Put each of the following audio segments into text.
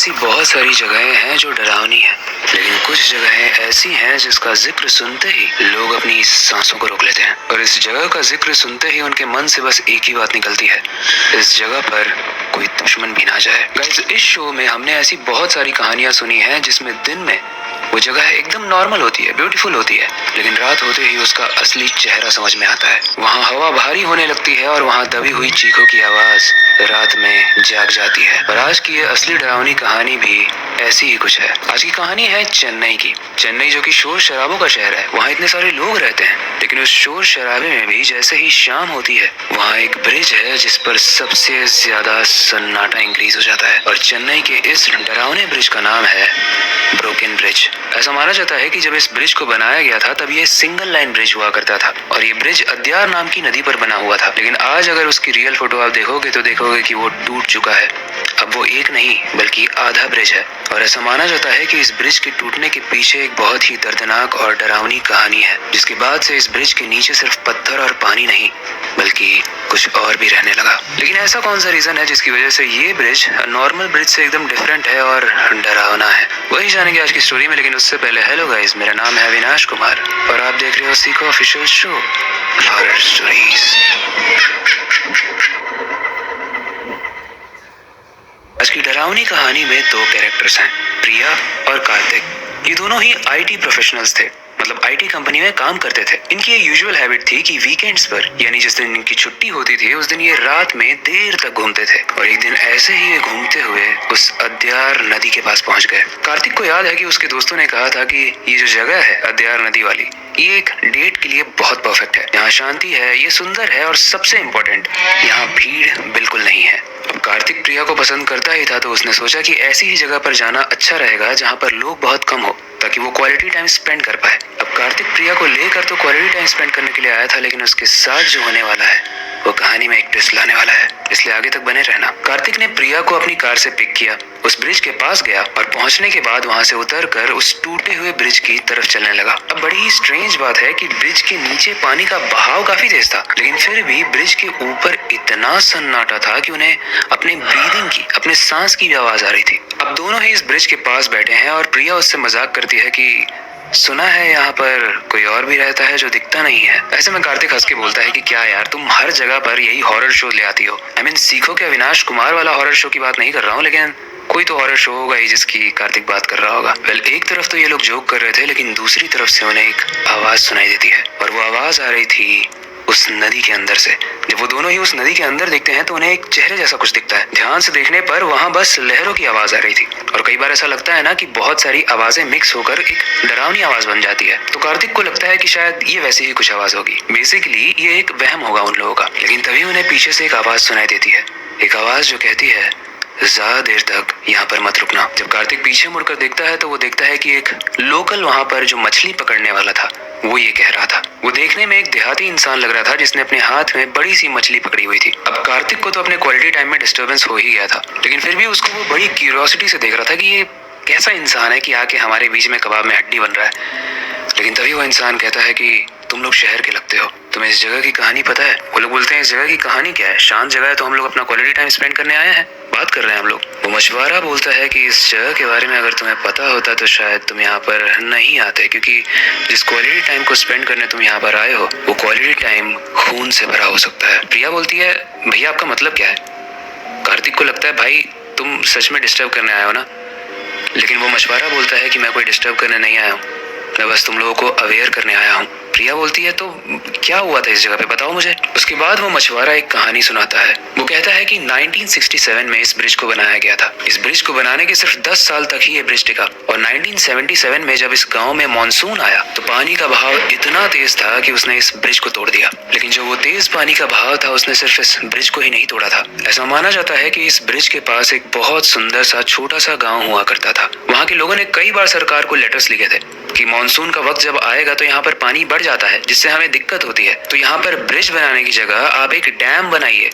ऐसी बहुत सारी जगहें हैं जो डरावनी हैं, लेकिन कुछ जगहें ऐसी हैं जिसका जिक्र सुनते ही लोग अपनी सांसों को रोक लेते हैं। और इस जगह का जिक्र सुनते ही उनके मन से बस एक ही बात निकलती है, इस जगह पर कोई दुश्मन भी ना जाए। गाइस, इस शो में हमने ऐसी बहुत सारी कहानियां सुनी हैं जिसमें दिन में वो जगह एकदम नॉर्मल होती है, ब्यूटीफुल होती है, लेकिन रात होते ही उसका असली चेहरा समझ में आता है। वहाँ हवा भारी होने लगती है और वहाँ दबी हुई चीखों की आवाज रात में जाग जाती है। और आज की ये असली डरावनी कहानी भी ऐसी ही कुछ है। आज की कहानी है चेन्नई की। चेन्नई जो कि शोर शराबों का शहर है, वहाँ इतने सारे लोग रहते हैं, लेकिन उस शोर शराबे में भी जैसे ही शाम होती है, वहाँ एक ब्रिज है जिस पर सबसे ज्यादा सन्नाटा इंक्रीज हो जाता है। और चेन्नई के इस डरावने ब्रिज का नाम है ब्रोकन ब्रिज। ऐसा माना जाता है कि जब इस ब्रिज को बनाया गया था तब ये सिंगल लाइन ब्रिज हुआ करता था और ये ब्रिज अद्यार नाम की नदी पर बना हुआ था। लेकिन आज अगर उसकी रियल फोटो आप देखोगे तो देखोगे कि वो टूट चुका है। अब वो एक नहीं बल्कि आधा ब्रिज है। और ऐसा माना जाता है कि इस ब्रिज के टूटने के पीछे एक बहुत ही दर्दनाक और डरावनी कहानी है, जिसके बाद से इस ब्रिज के नीचे सिर्फ पत्थर और पानी नहीं बल्कि कुछ और भी रहने लगा। लेकिन ऐसा कौन सा रीजन है जिसकी वजह से ये ब्रिज नॉर्मल ब्रिज से एकदम डिफरेंट है और डरावना है, वही जानेंगे आज की स्टोरी में। लेकिन उससे पहले हेलो गाइस, मेरा नाम है अविनाश कुमार और आप देख रहे हो सीखो ऑफिशियल शो हॉरर स्टोरीज। आज की डरावनी कहानी में दो कैरेक्टर्स हैं, प्रिया और कार्तिक। ये दोनों ही आईटी प्रोफेशनल्स थे, मतलब आईटी कंपनी में काम करते थे। इनकी ये यूजुअल हैबिट थी कि वीकेंड्स पर, यानी जिस दिन इनकी छुट्टी होती थी, उस दिन ये रात में देर तक घूमते थे। और एक दिन ऐसे ही ये घूमते हुए उस अद्यार नदी के पास पहुंच गए। कार्तिक को याद है कि उसके दोस्तों ने कहा था कि ये जो जगह है अद्यार नदी वाली, ये एक डेट के लिए बहुत परफेक्ट है। यहाँ शांति है, ये सुंदर है और सबसे इम्पोर्टेंट, यहाँ भीड़ बिल्कुल नहीं है। अब कार्तिक प्रिया को पसंद करता ही था, तो उसने सोचा कि ऐसी ही जगह पर जाना अच्छा रहेगा जहाँ पर लोग बहुत कम हो, ताकि वो क्वालिटी टाइम स्पेंड कर पाए। अब कार्तिक प्रिया को लेकर तो क्वालिटी टाइम स्पेंड करने के लिए आया था, लेकिन उसके साथ जो होने वाला है वो कहानी में एक ट्विस्ट लाने वाला है, इसलिए आगे तक बने रहना। कार्तिक ने प्रिया को अपनी कार से पिक किया, उस ब्रिज के पास गया और पहुंचने के बाद वहां से उतरकर उस टूटे हुए ब्रिज की तरफ चलने लगा। अब बड़ी ही स्ट्रेंज बात है कि ब्रिज के नीचे पानी का बहाव काफी तेज था, लेकिन फिर भी ब्रिज के ऊपर इतना सन्नाटा था कि उन्हें अपने ब्रीदिंग की, अपने सांस की भी आवाज आ रही थी। अब दोनों ही इस ब्रिज के पास बैठे हैं और प्रिया उससे मजाक करती है कि सुना है यहाँ पर कोई और भी रहता है जो दिखता नहीं है। ऐसे में कार्तिक हंस के बोलता है कि क्या यार, तुम हर जगह पर यही हॉरर शो ले आती हो। आई मीन, सीखो के अविनाश कुमार वाला हॉरर शो की बात नहीं कर रहा हूँ, लेकिन कोई तो हॉरर शो होगा ही जिसकी कार्तिक बात कर रहा होगा। वेल, एक तरफ तो ये लोग जोक कर रहे थे, लेकिन दूसरी तरफ से उन्हें एक आवाज सुनाई देती है और वो आवाज आ रही थी उस नदी के अंदर से। जब वो दोनों ही उस नदी के अंदर देखते हैं तो उन्हें एक चेहरे जैसा कुछ दिखता है। ध्यान से देखने पर वहाँ बस लहरों की आवाज आ रही थी। और कई बार ऐसा लगता है ना कि बहुत सारी आवाजें मिक्स होकर एक डरावनी आवाज बन जाती है, तो कार्तिक को लगता है कि शायद ये वैसी ही कुछ आवाज होगी। बेसिकली ये एक वहम होगा उन लोगों का। लेकिन तभी उन्हें पीछे से एक आवाज सुनाई देती है, एक आवाज जो कहती है ज्यादा देर तक यहाँ पर मत रुकना। जब कार्तिक पीछे मुड़कर देखता है तो वो देखता है कि एक लोकल वहाँ पर जो मछली पकड़ने वाला था वो ये कह रहा था। वो देखने में एक देहाती इंसान लग रहा था जिसने अपने हाथ में बड़ी सी मछली पकड़ी हुई थी। अब कार्तिक को तो अपने क्वालिटी टाइम में डिस्टर्बेंस हो ही गया था, लेकिन फिर भी उसको वो बड़ी क्यूरियोसिटी से देख रहा था कि ये कैसा इंसान है कि आके हमारे बीच में कबाब में हड्डी बन रहा है। लेकिन तभी वो इंसान कहता है कि तुम लोग शहर के लगते हो, तुम्हें इस जगह की कहानी पता है? वो लोग बोलते हैं इस जगह की कहानी क्या है, शांत जगह है, तो हम लोग अपना क्वालिटी टाइम स्पेंड करने आए हैं, बात कर रहे हैं हम लोग। वो मछुआरा बोलता है कि इस जगह के बारे में अगर तुम्हें पता होता तो शायद तुम यहाँ पर नहीं आते, क्योंकि जिस क्वालिटी टाइम को स्पेंड करने तुम यहाँ पर आए हो वो क्वालिटी टाइम खून से भरा हो सकता है। प्रिया बोलती है भैया आपका मतलब क्या है? कार्तिक को लगता है भाई तुम सच में डिस्टर्ब करने आए हो ना? लेकिन वो मछुआरा बोलता है कि मैं कोई डिस्टर्ब करने नहीं आया हूँ, मैं बस तुम लोगों को अवेयर करने आया हूँ। प्रिया बोलती है तो क्या हुआ था इस जगह पे, बताओ मुझे। उसके बाद वो मछुआरा एक कहानी सुनाता है। वो कहता है कि 1967 में इस ब्रिज को बनाया गया था। इस ब्रिज को बनाने के सिर्फ 10 साल तक ही ये ब्रिज टिका और 1977 में जब इस गांव में मॉनसून आया तो पानी का बहाव इतना तेज था कि उसने इस ब्रिज को तोड़ दिया। लेकिन जो वो तेज पानी का बहाव था उसने सिर्फ इस ब्रिज को ही नहीं तोड़ा था। ऐसा माना जाता है कि इस ब्रिज के पास एक बहुत सुंदर सा छोटा सा गाँव हुआ करता था। वहाँ के लोगों ने कई बार सरकार को लेटर्स लिखे थे कि मॉनसून का वक्त जब आएगा तो यहाँ पर पानी बढ़ जाता है, जिससे हमें दिक्कत होती है, तो यहाँ पर ब्रिज बनाने की जगह आप एक डैम बनाइए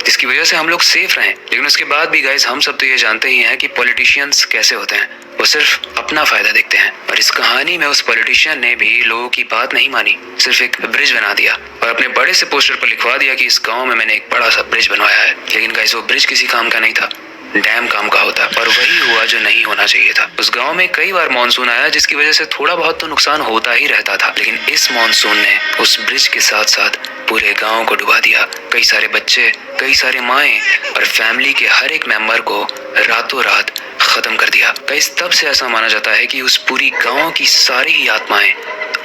जिसकी वजह से हम लोग सेफ रहें। लेकिन उसके बाद भी गाइस, हम सब तो ये जानते ही हैं कि पॉलिटिशियंस कैसे होते हैं, वो सिर्फ अपना फायदा देखते हैं। और इस कहानी में उस पॉलिटिशियन ने भी लोगों की बात नहीं मानी, सिर्फ एक ब्रिज बना दिया और अपने बड़े से पोस्टर पर लिखवा दिया कि इस गांव में मैंने एक बड़ा सा ब्रिज बनवाया है। लेकिन गाइस वो ब्रिज किसी काम का नहीं था। डैम काम का होता, और वही हुआ जो नहीं होना चाहिए था। उस गांव में कई बार मानसून आया जिसकी वजह से थोड़ा बहुत तो नुकसान होता ही रहता था, लेकिन इस मानसून ने उस ब्रिज के साथ साथ पूरे गांव को डुबा दिया। कई सारे बच्चे, कई सारे माएँ और फैमिली के हर एक मेंबर को रातों रात खत्म कर दिया। गाइस, तब से ऐसा माना जाता है कि उस पूरी गांव की सारी ही आत्माएं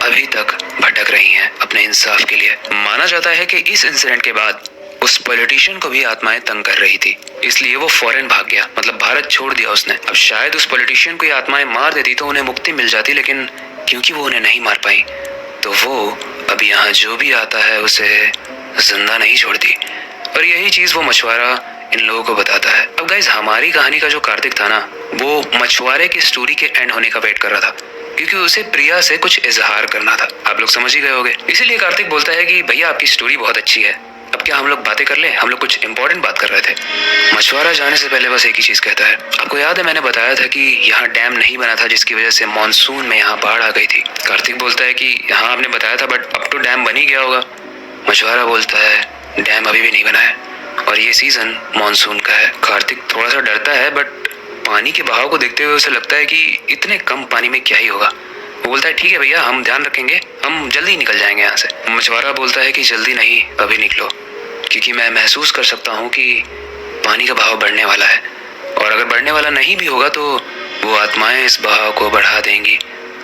अभी तक भटक रही हैं अपने इंसाफ के लिए। माना जाता है कि इस इंसिडेंट के बाद उस पॉलिटिशियन को भी आत्माएं तंग कर रही थी, इसलिए वो फॉरेन भाग गया, मतलब भारत छोड़ दिया उसने। अब शायद उस पॉलिटिशियन को ये आत्माएं मार देती तो उन्हें मुक्ति मिल जाती, लेकिन क्योंकि वो उन्हें नहीं मार पाई तो वो अब यहाँ जो भी आता है उसे जिंदा नहीं छोड़ती। और यही चीज वो मछुआरा इन लोगों को बताता है। अब गाइस, हमारी कहानी का जो कार्तिक था ना, वो मछुआरे की स्टोरी के एंड होने का वेट कर रहा था, क्योंकि उसे प्रिया से कुछ इजहार करना था। आप लोग समझ ही गए होंगे। इसीलिए कार्तिक बोलता है कि भैया आपकी स्टोरी बहुत अच्छी है, अब क्या हम लोग बातें कर लें, हम लोग कुछ इंपॉर्टेंट बात कर रहे थे। मछुआरा जाने से पहले बस एक ही चीज कहता है, आपको याद है मैंने बताया था कि यहाँ डैम नहीं बना था जिसकी वजह से मानसून में यहाँ बाढ़ आ गई थी। कार्तिक बोलता है कि हाँ आपने बताया था, बट अब तो डैम बन ही गया होगा। मछुआरा बोलता है डैम अभी भी नहीं बना है और ये सीजन मानसून का है। कार्तिक थोड़ा सा डरता है, बट पानी के बहाव को देखते हुए उसे लगता है कि इतने कम पानी में क्या ही होगा। वो बोलता है ठीक है भैया, हम ध्यान रखेंगे, हम जल्दी निकल जाएंगे यहाँ से। मछुआरा बोलता है कि जल्दी नहीं, अभी निकलो, क्योंकि मैं महसूस कर सकता हूँ कि पानी का बहाव बढ़ने वाला है, और अगर बढ़ने वाला नहीं भी होगा तो वो आत्माएं इस बहाव को बढ़ा देंगी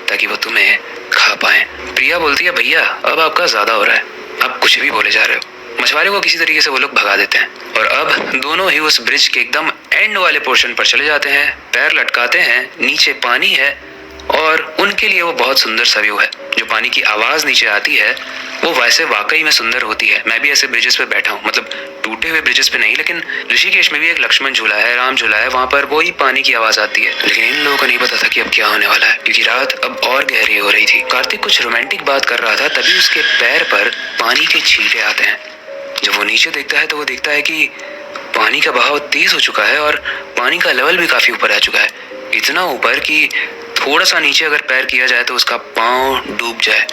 ताकि वो तुम्हें खा पाए। प्रिया बोलती है भैया अब आपका ज्यादा हो रहा है, आप कुछ भी बोले जा रहे हो। मछुआरे को किसी तरीके से वो लोग भगा देते हैं और अब दोनों ही उस ब्रिज के एकदम एंड वाले पोर्शन पर चले जाते हैं। पैर लटकाते हैं, नीचे पानी है और उनके लिए वो बहुत सुंदर सा व्यू है। जो पानी की आवाज नीचे आती है वो वैसे वाकई में सुंदर होती है। मैं भी ऐसे ब्रिजेस पे बैठा हूँ, मतलब टूटे हुए ब्रिजेस पे नहीं, लेकिन ऋषिकेश में भी एक लक्ष्मण झूला है, राम झूला है, वहाँ पर वही पानी की आवाज आती है। लेकिन इन लोगों को नहीं पता था कि अब क्या होने वाला है, क्योंकि रात अब और गहरी हो रही थी। कार्तिक कुछ रोमांटिक बात कर रहा था, तभी उसके पैर पर पानी के छींटे आते हैं। जब वो नीचे देखता है तो वो देखता है कि पानी का बहाव तेज हो चुका है और पानी का लेवल भी काफी ऊपर आ चुका है, इतना ऊपर कि थोड़ा सा नीचे अगर पैर किया जाए तो उसका पाँव डूब जाए।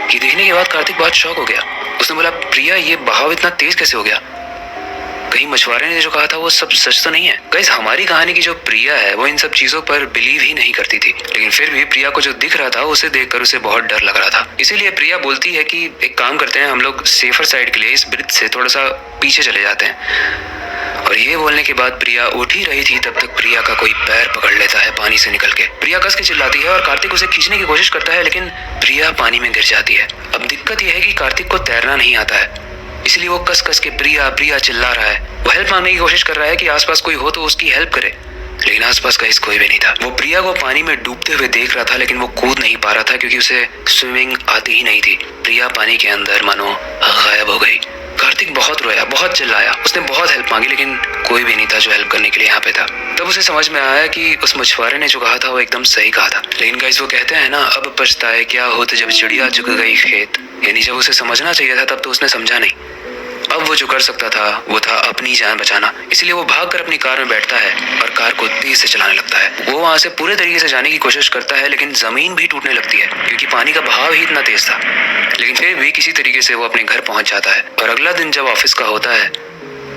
ये देखने के बाद कार्तिक बहुत शॉक हो गया। उसने बोला प्रिया ये बहाव इतना तेज कैसे हो गया, कहीं मछुआरे ने जो कहा था वो सब सच तो नहीं है। गाइस, हमारी कहानी की जो प्रिया है वो इन सब चीजों पर बिलीव ही नहीं करती थी, लेकिन फिर भी प्रिया को जो दिख रहा था उसे देखकर उसे बहुत डर लग रहा था। इसीलिए प्रिया बोलती है कि एक काम करते हैं, हम लोग सेफर साइड के लिए इस ब्रिज से थोड़ा सा पीछे चले जाते हैं। और ये बोलने के बाद प्रिया उठ ही रही थी, तब तक प्रिया का कोई पैर पकड़ लेता है पानी से निकल के। प्रिया कस के चिल्लाती है और कार्तिक उसे खींचने की कोशिश करता है, लेकिन प्रिया पानी में गिर जाती है। अब दिक्कत यह है कि कार्तिक को तैरना नहीं आता है, इसलिए वो कस कस के प्रिया प्रिया चिल्ला रहा है। वो हेल्प मांगने की कोशिश कर रहा है कि आसपास कोई हो तो उसकी हेल्प करे, लेकिन आसपास कहीं कोई भी नहीं था। वो प्रिया को पानी में डूबते हुए देख रहा था, लेकिन वो कूद नहीं पा रहा था क्योंकि उसे स्विमिंग आती ही नहीं थी। प्रिया पानी के अंदर मानो गायब हो गई। कार्तिक बहुत रोया, बहुत चिल्लाया, उसने बहुत हेल्प मांगी, लेकिन कोई भी नहीं था जो हेल्प करने के लिए यहाँ पे था। तब उसे समझ में आया कि उस मछुआरे ने जो कहा था वो एकदम सही कहा था। लेकिन गाइस, वो कहते हैं ना, अब पछताए क्या होते जब चिड़िया चुग गई खेत, यानी जब उसे समझना चाहिए था तब तो उसने समझा नहीं। अब वो जो कर सकता था वो था अपनी जान बचाना, इसलिए वो भागकर अपनी कार में बैठता है और कार को तेज से चलाने लगता है। वो वहाँ से पूरे तरीके से जाने की कोशिश करता है, लेकिन जमीन भी टूटने लगती है क्योंकि पानी का बहाव ही इतना तेज था। लेकिन फिर भी किसी तरीके से वो अपने घर पहुंच जाता है। और अगला दिन जब ऑफिस का होता है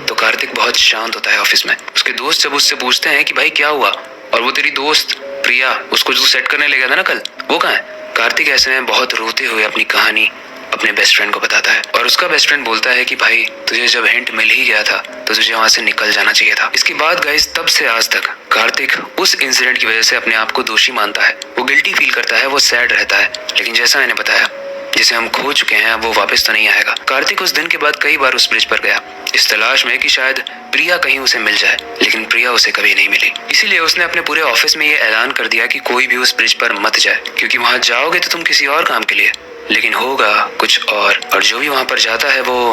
तो कार्तिक बहुत शांत होता है ऑफिस में। उसके दोस्त जब उससे पूछते हैं कि भाई क्या हुआ, और वो तेरी दोस्त प्रिया, उसको जो सेट करने ले गया था ना कल, वो कहाँ है। कार्तिक ऐसे में बहुत रोते हुए अपनी कहानी अपने बेस्ट फ्रेंड को बताता है, और उसका बेस्ट फ्रेंड बोलता है कि भाई तुझे जब हिंट मिल ही गया था तो तुझे वहां से निकल जाना चाहिए था। इसके बाद गाइस, तब से आज तक कार्तिक उस इंसिडेंट की वजह से अपने आप को दोषी मानता है। वो गिल्टी फील करता है, वो सैड रहता है, लेकिन जैसा मैंने बताया, जिसे हम खो चुके हैं वो वापस तो नहीं आएगा। कार्तिक उस दिन के बाद कई बार उस ब्रिज पर गया इस तलाश में कि शायद प्रिया कहीं उसे मिल जाए, लेकिन प्रिया उसे कभी नहीं मिली। इसीलिए उसने अपने पूरे ऑफिस में ये ऐलान कर दिया कि कोई भी उस ब्रिज पर मत जाए, क्योंकि वहां जाओगे तो तुम किसी और काम के लिए, लेकिन होगा कुछ और जो भी वहां पर जाता है वो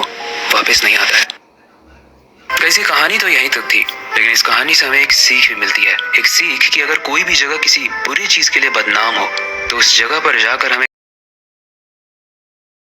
वापस नहीं आता है। वैसे कहानी तो यहीं तक थी, लेकिन इस कहानी से हमें एक सीख भी मिलती है। एक सीख कि अगर कोई भी जगह किसी बुरी चीज के लिए बदनाम हो तो उस जगह पर जाकर हमें